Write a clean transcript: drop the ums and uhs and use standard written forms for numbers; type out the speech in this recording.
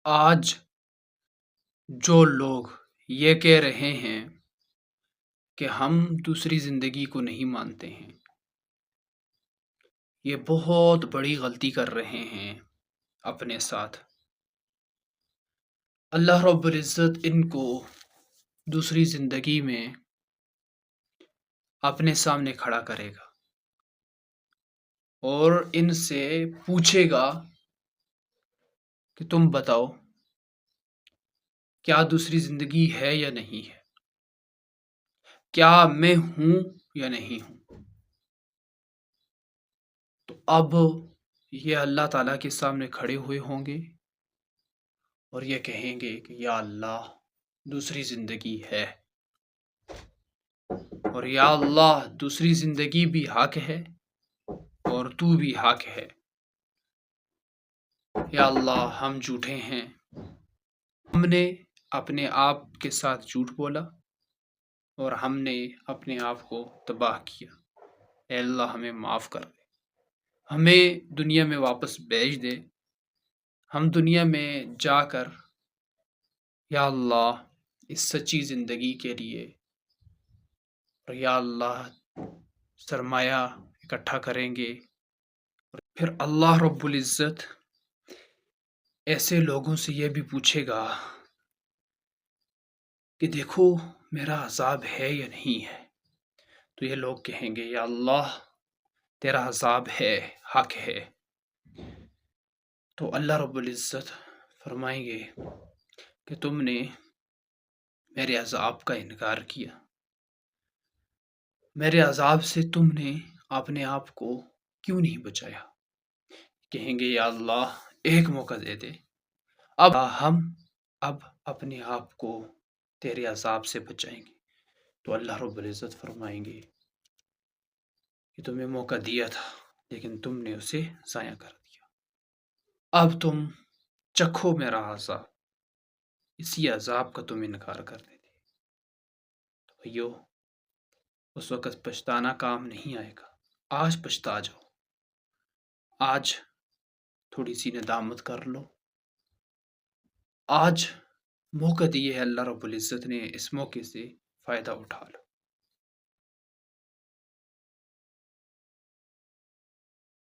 آج جو لوگ یہ کہہ رہے ہیں کہ ہم دوسری زندگی کو نہیں مانتے ہیں، یہ بہت بڑی غلطی کر رہے ہیں اپنے ساتھ۔ اللہ رب العزت ان کو دوسری زندگی میں اپنے سامنے کھڑا کرے گا اور ان سے پوچھے گا کہ تم بتاؤ کیا دوسری زندگی ہے یا نہیں ہے، کیا میں ہوں یا نہیں ہوں۔ تو اب یہ اللہ تعالیٰ کے سامنے کھڑے ہوئے ہوں گے اور یہ کہیں گے کہ یا اللہ دوسری زندگی ہے، اور یا اللہ دوسری زندگی بھی حق ہے اور تو بھی حق ہے۔ یا اللہ ہم جھوٹے ہیں، ہم نے اپنے آپ کے ساتھ جھوٹ بولا اور ہم نے اپنے آپ کو تباہ کیا۔ اے اللہ ہمیں معاف کر دے، ہمیں دنیا میں واپس بھیج دے، ہم دنیا میں جا کر یا اللہ اس سچی زندگی کے لیے اور یا اللہ سرمایہ اکٹھا کریں گے، اور پھر اللہ رب العزت ایسے لوگوں سے یہ بھی پوچھے گا کہ دیکھو میرا عذاب ہے یا نہیں ہے۔ تو یہ لوگ کہیں گے یا اللہ تیرا عذاب ہے، حق ہے۔ تو اللہ رب العزت فرمائیں گے کہ تم نے میرے عذاب کا انکار کیا، میرے عذاب سے تم نے اپنے آپ کو کیوں نہیں بچایا۔ کہیں گے یا اللہ ایک موقع دے دے، ہم اپنے آپ کو تیرے عذاب سے بچائیں گے۔ تو اللہ رب العزت فرمائیں گے کہ تمہیں موقع دیا تھا لیکن تم نے اسے ضائع کر دیا، اب تم چکھو میرا عذاب، اسی عذاب کا تم انکار کر دیتے۔ تو بھائیو اس وقت پچھتانا کام نہیں آئے گا، آج پچھتا جاؤ، آج تھوڑی سی ندامت کر لو، آج موقع دیے ہے اللہ رب العزت نے، اس موقع سے فائدہ اٹھا لو۔